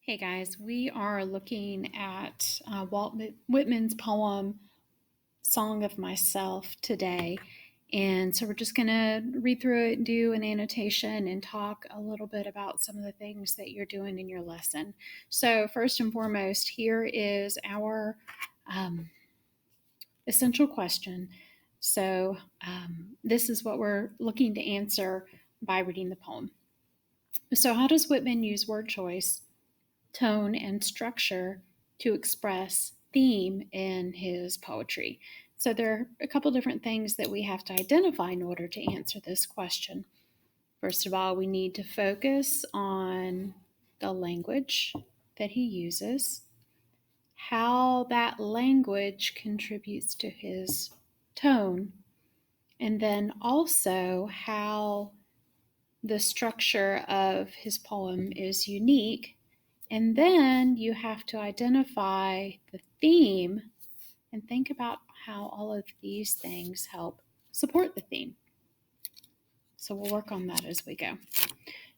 Hey guys, we are looking at Walt Whitman's poem Song of Myself today. And so we're just going to read through it, do an annotation, and talk a little bit about some of the things that you're doing in your lesson. So, first and foremost, here is our essential question. So, this is what we're looking to answer by reading the poem. So, how does Whitman use word choice, tone, and structure to express theme in his poetry? So there are a couple different things that we have to identify in order to answer this question. First of all, we need to focus on the language that he uses, how that language contributes to his tone, and then also how the structure of his poem is unique. And then you have to identify the theme and think about how all of these things help support the theme. So we'll work on that as we go.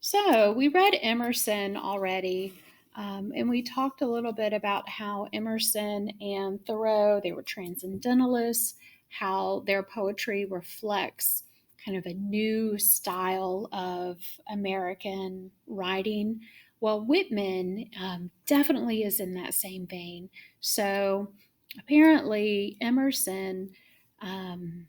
So we read Emerson already, and we talked a little bit about how Emerson and Thoreau, they were transcendentalists, how their poetry reflects kind of a new style of American writing. Well, Whitman definitely is in that same vein. So apparently, Emerson kind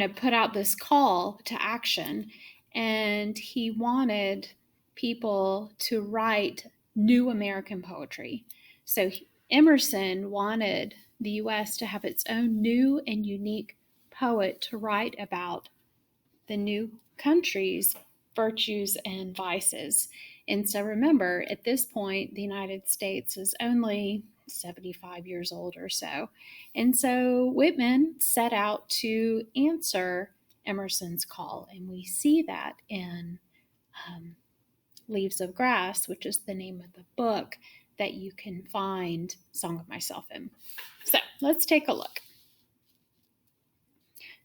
of put out this call to action, and he wanted people to write new American poetry. So Emerson wanted the U.S. to have its own new and unique poet to write about the new country's virtues and vices. And so remember, at this point, the United States is only 75 years old or so. And so Whitman set out to answer Emerson's call. And we see that in Leaves of Grass, which is the name of the book that you can find Song of Myself in. So let's take a look.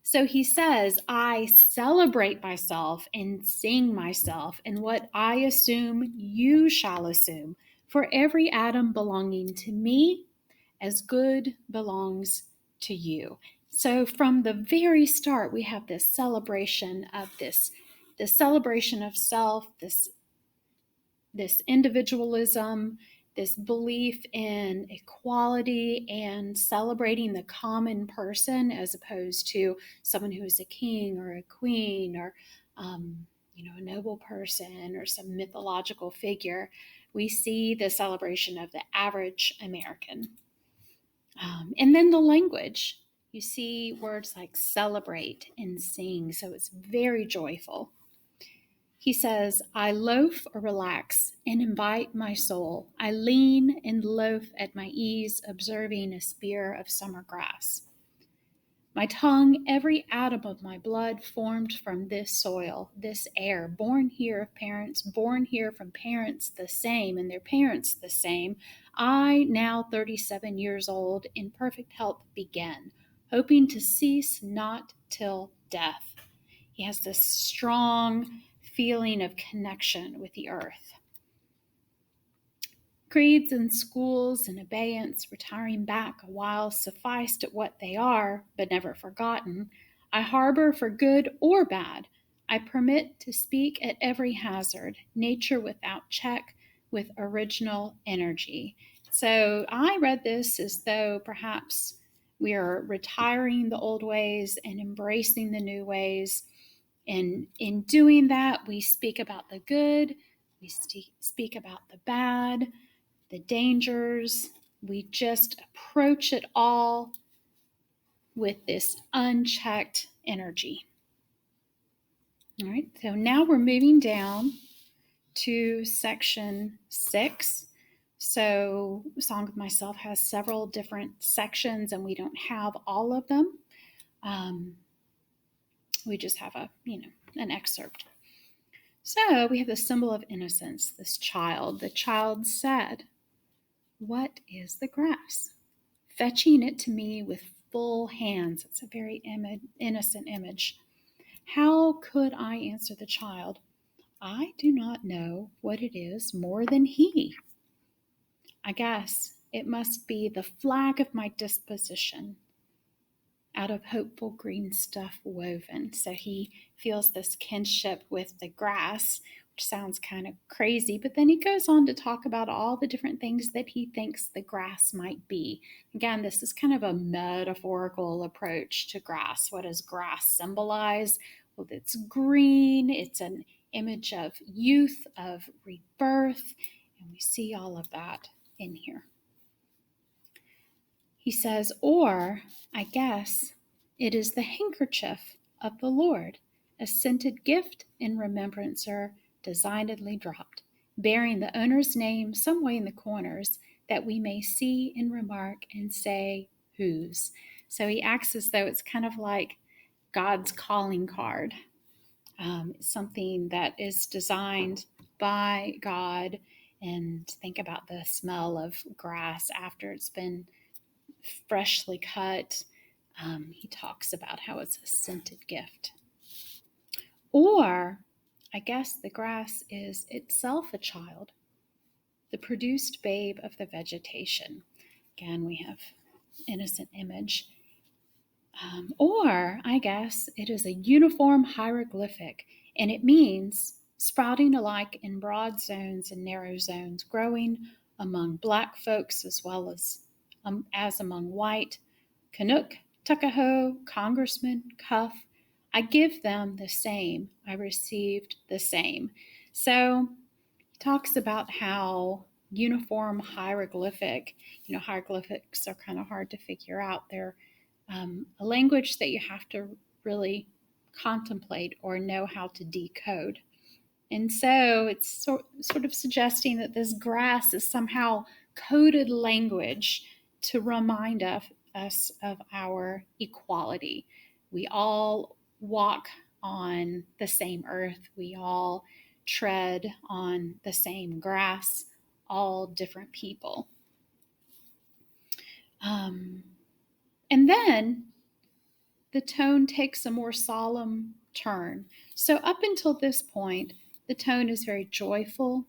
So he says, I celebrate myself and sing myself, and what I assume you shall assume, for every atom belonging to me as good belongs to you. So from the very start, we have this celebration of this celebration of self, this individualism, this belief in equality and celebrating the common person as opposed to someone who is a king or a queen or a noble person or some mythological figure. We see the celebration of the average American. And then the language. You see words like celebrate and sing, so it's very joyful. He says, I loaf or relax and invite my soul. I lean and loaf at my ease, observing a spear of summer grass. My tongue, every atom of my blood formed from this soil, this air, born here of parents, born here from parents the same, and their parents the same. I, now 37 years old, in perfect health begin, hoping to cease not till death. He has this strong feeling of connection with the earth. Creeds and schools and abeyance, retiring back a while, sufficed at what they are, but never forgotten. I harbor for good or bad. I permit to speak at every hazard, nature without check, with original energy. So I read this as though perhaps we are retiring the old ways and embracing the new ways. And in doing that, we speak about the good, we speak about the bad, the dangers. We just approach it all with this unchecked energy. All right, so now we're moving down to section 6. So, Song of Myself has several different sections, and we don't have all of them. We just have an excerpt. So we have the symbol of innocence, this child. The child said, what is the grass? Fetching it to me with full hands. It's a very innocent image. How could I answer the child? I do not know what it is more than he. I guess it must be the flag of my disposition, out of hopeful green stuff woven. So he feels this kinship with the grass, which sounds kind of crazy, but then he goes on to talk about all the different things that he thinks the grass might be. Again, this is kind of a metaphorical approach to grass. What does grass symbolize? Well, it's green, it's an image of youth, of rebirth, and we see all of that in here. He says, or I guess it is the handkerchief of the Lord, a scented gift in remembrancer designedly dropped, bearing the owner's name some way in the corners, that we may see and remark and say, whose. So he acts as though it's kind of like God's calling card, something that is designed by God. And think about the smell of grass after it's been freshly cut. He talks about how it's a scented gift. Or, I guess the grass is itself a child, the produced babe of the vegetation. Again, we have innocent image. Or, I guess it is a uniform hieroglyphic, and it means sprouting alike in broad zones and narrow zones, growing among black folks as among white, Canuck, Tuckahoe, Congressman, Cuff. I give them the same. I received the same. So he talks about how uniform hieroglyphic, hieroglyphics are kind of hard to figure out. They're a language that you have to really contemplate or know how to decode. And so it's sort of suggesting that this grass is somehow coded language to remind us of our equality. We all walk on the same earth, we all tread on the same grass, all different people. And then the tone takes a more solemn turn. So, up until this point, the tone is very joyful,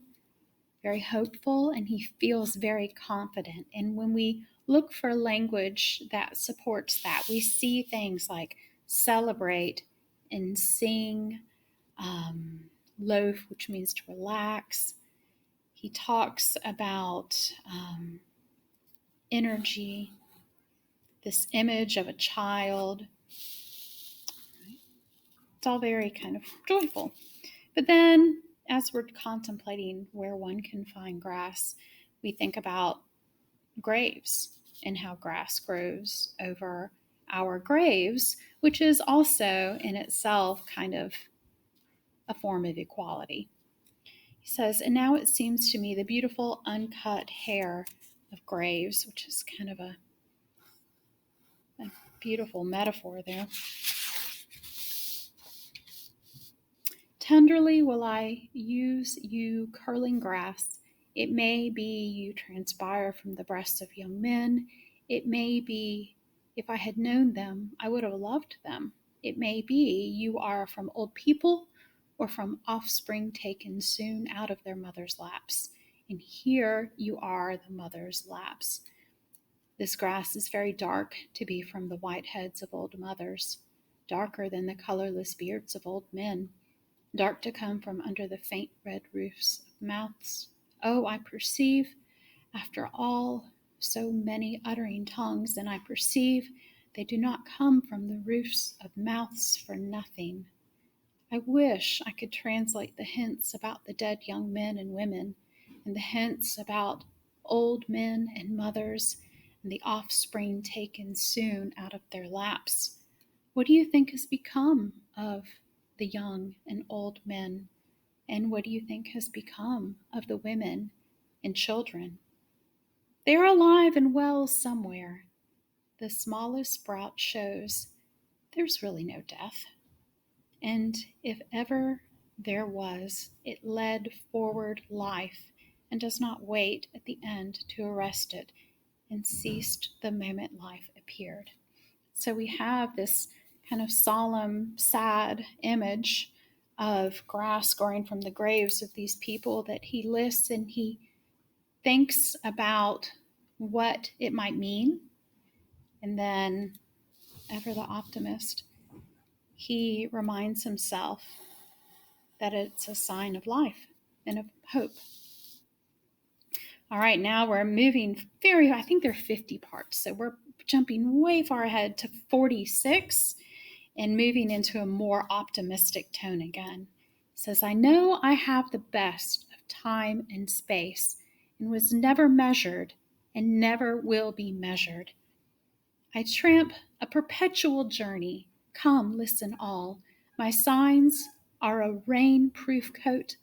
very hopeful, and he feels very confident. And when we look for language that supports that, we see things like celebrate and sing, loaf, which means to relax. He talks about energy, this image of a child. It's all very kind of joyful. But then, as we're contemplating where one can find grass, we think about graves and how grass grows over our graves, which is also in itself kind of a form of equality. He says, and now it seems to me the beautiful uncut hair of graves, which is kind of a beautiful metaphor there. Tenderly will I use you, curling grass. It may be you transpire from the breasts of young men. It may be, if I had known them, I would have loved them. It may be you are from old people or from offspring taken soon out of their mother's laps. And here you are the mother's laps. This grass is very dark to be from the white heads of old mothers, darker than the colorless beards of old men, dark to come from under the faint red roofs of mouths. Oh, I perceive, after all, so many uttering tongues, and I perceive they do not come from the roofs of mouths for nothing. I wish I could translate the hints about the dead young men and women, and the hints about old men and mothers, and the offspring taken soon out of their laps. What do you think has become of the young and old men? And what do you think has become of the women and children? They are alive and well somewhere. The smallest sprout shows there's really no death. And if ever there was, it led forward life and does not wait at the end to arrest it, and ceased the moment life appeared. So we have this kind of solemn, sad image of grass growing from the graves of these people that he lists, and he thinks about what it might mean. And then, ever the optimist, he reminds himself that it's a sign of life and of hope. All right, now we're moving I think there are 50 parts. So we're jumping way far ahead to 46 and moving into a more optimistic tone again. It says, I know I have the best of time and space and was never measured and never will be measured. I tramp a perpetual journey. Come, listen all. My signs are a rain-proof coat,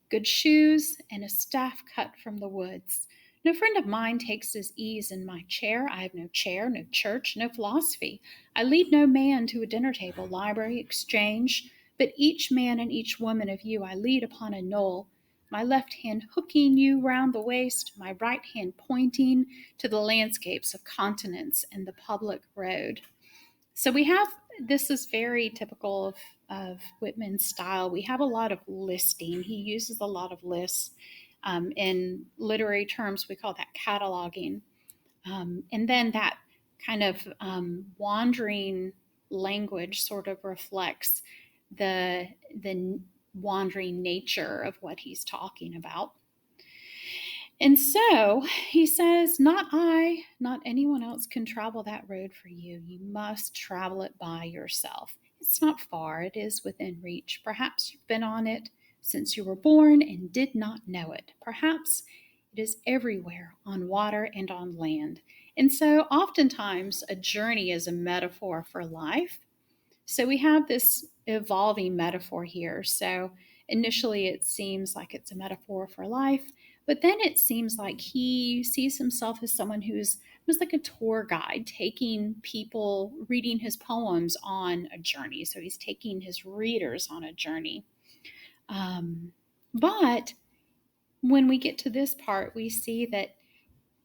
good shoes, and a staff cut from the woods. No friend of mine takes his ease in my chair. I have no chair, no church, no philosophy. I lead no man to a dinner table, library, exchange, but each man and each woman of you I lead upon a knoll, my left hand hooking you round the waist, my right hand pointing to the landscapes of continents and the public road. So we have, this is very typical of Whitman's style. We have a lot of listing. He uses a lot of lists. In literary terms, we call that cataloging. And then that kind of wandering language sort of reflects the wandering nature of what he's talking about. And so he says, not I, not anyone else can travel that road for you. You must travel it by yourself. It's not far, it is within reach. Perhaps you've been on it since you were born and did not know it. Perhaps it is everywhere, on water and on land. And so oftentimes a journey is a metaphor for life. So we have this evolving metaphor here. So initially it seems like it's a metaphor for life, but then it seems like he sees himself as someone who's like a tour guide, taking people, reading his poems on a journey. So he's taking his readers on a journey. But when we get to this part, we see that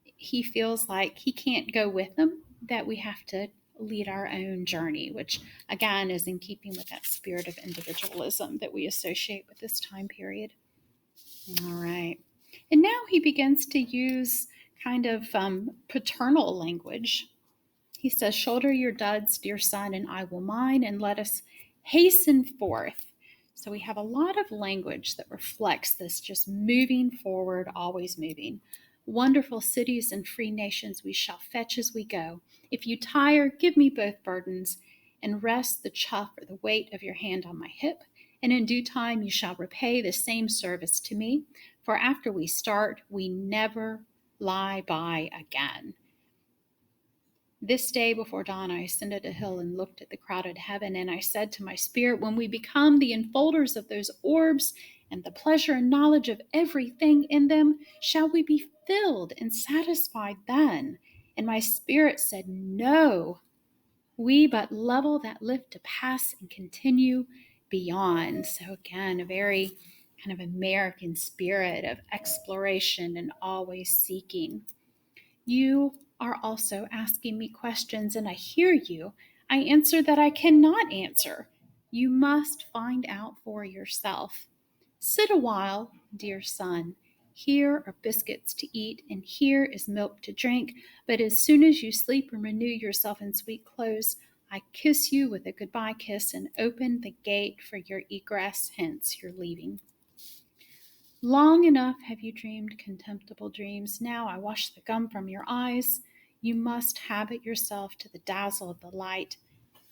he feels like he can't go with them, that we have to lead our own journey, which again is in keeping with that spirit of individualism that we associate with this time period. All right. And now he begins to use kind of paternal language. He says, shoulder your duds, dear son, and I will mine, and let us hasten forth. So we have a lot of language that reflects this just moving forward, always moving. Wonderful cities and free nations we shall fetch as we go. If you tire, give me both burdens, and rest the chuff or the weight of your hand on my hip, and in due time you shall repay the same service to me, for after we start, we never lie by again. This day before dawn I ascended a hill and looked at the crowded heaven, and I said to my spirit, when we become the enfolders of those orbs and the pleasure and knowledge of everything in them, shall we be filled and satisfied then? And my spirit said, no, we but level that lift to pass and continue beyond. So again, a very kind of American spirit of exploration and always seeking. You are also asking me questions, and I hear you. I answer that I cannot answer. You must find out for yourself. Sit a while, dear son. Here are biscuits to eat, and here is milk to drink. But as soon as you sleep and renew yourself in sweet clothes, I kiss you with a goodbye kiss and open the gate for your egress, hence your leaving. Long enough have you dreamed contemptible dreams. Now I wash the gum from your eyes. You must habit yourself to the dazzle of the light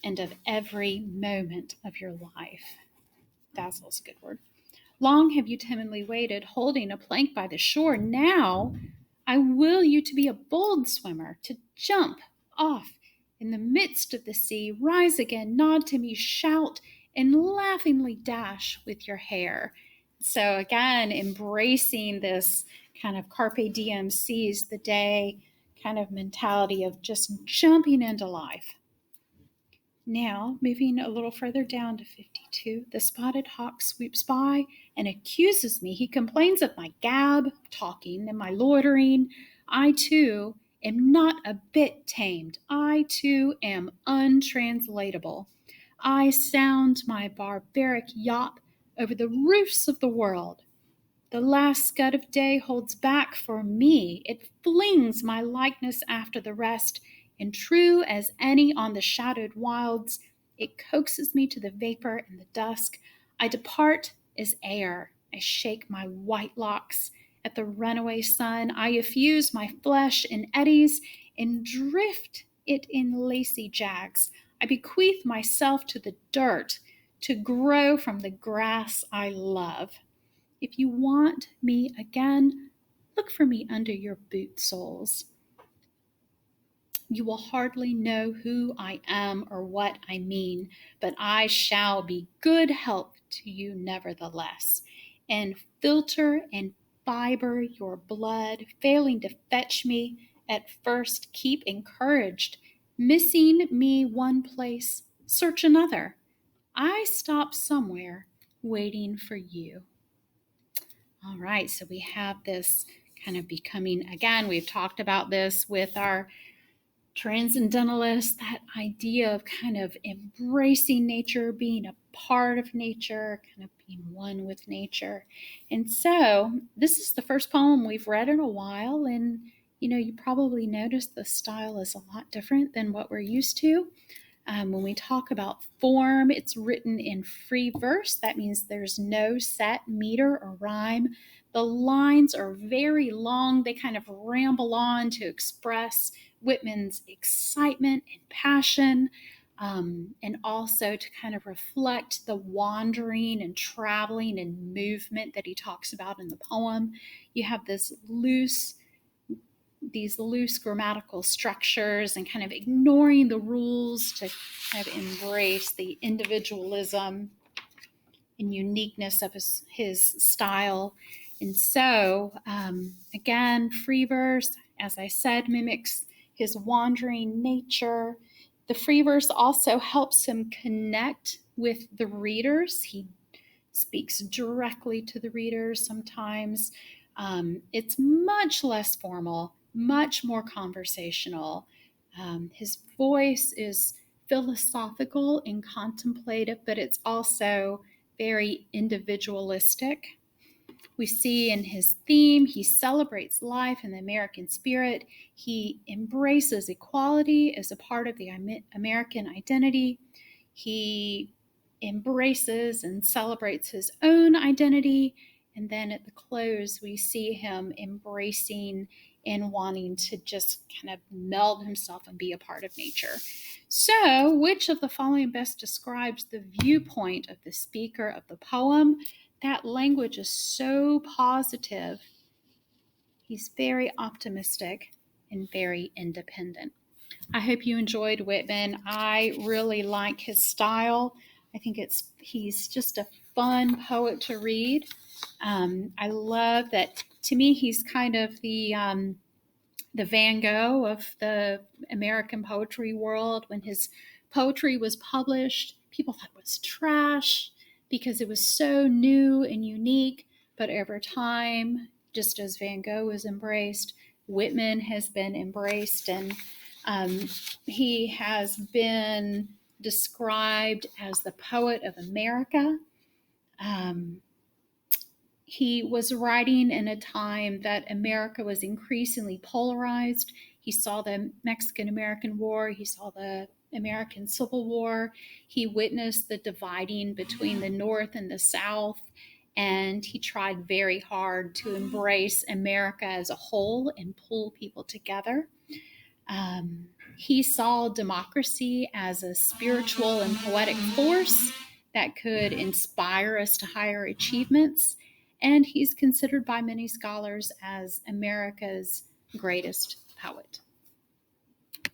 and of every moment of your life. Dazzle is a good word. Long have you timidly waited, holding a plank by the shore. Now I will you to be a bold swimmer, to jump off in the midst of the sea, rise again, nod to me, shout, and laughingly dash with your hair. So again, embracing this kind of carpe diem, seize the day kind of mentality of just jumping into life. Now, moving a little further down to 52, the spotted hawk sweeps by and accuses me. He complains of my gab, talking, and my loitering. I, too, am not a bit tamed. I, too, am untranslatable. I sound my barbaric yawp over the roofs of the world. The last scud of day holds back for me. It flings my likeness after the rest, and true as any on the shadowed wilds, it coaxes me to the vapor and the dusk. I depart as air. I shake my white locks at the runaway sun. I effuse my flesh in eddies and drift it in lacy jags. I bequeath myself to the dirt to grow from the grass I love. If you want me again, look for me under your boot soles. You will hardly know who I am or what I mean, but I shall be good help to you nevertheless, and filter and fiber your blood, failing to fetch me at first, keep encouraged. Missing me one place, search another. I stop somewhere, waiting for you. All right, so we have this kind of becoming, again, we've talked about this with our transcendentalists, that idea of kind of embracing nature, being a part of nature, kind of being one with nature. And so this is the first poem we've read in a while, and you probably noticed the style is a lot different than what we're used to. When we talk about form, it's written in free verse. That means there's no set meter or rhyme. The lines are very long. They kind of ramble on to express Whitman's excitement and passion, and also to kind of reflect the wandering and traveling and movement that he talks about in the poem. You have these loose grammatical structures and kind of ignoring the rules to kind of embrace the individualism and uniqueness of his style. And so, again, free verse, as I said, mimics his wandering nature. The free verse also helps him connect with the readers. He speaks directly to the readers sometimes. It's much less formal, much more conversational. His voice is philosophical and contemplative, but it's also very individualistic. We see in his theme, he celebrates life and the American spirit. He embraces equality as a part of the American identity. He embraces and celebrates his own identity. And then at the close, we see him embracing and wanting to just kind of meld himself and be a part of nature. So, which of the following best describes the viewpoint of the speaker of the poem? That language is so positive. He's very optimistic and very independent. I hope you enjoyed Whitman. I really like his style. I think he's just a fun poet to read. I love that. To me, he's kind of the Van Gogh of the American poetry world. When his poetry was published, people thought it was trash because it was so new and unique. But over time, just as Van Gogh was embraced, Whitman has been embraced, and he has been described as the poet of America. He was writing in a time that America was increasingly polarized. He saw the Mexican-American War. He saw the American Civil War. He witnessed the dividing between the North and the South. And he tried very hard to embrace America as a whole and pull people together. He saw democracy as a spiritual and poetic force that could inspire us to higher achievements. And he's considered by many scholars as America's greatest poet.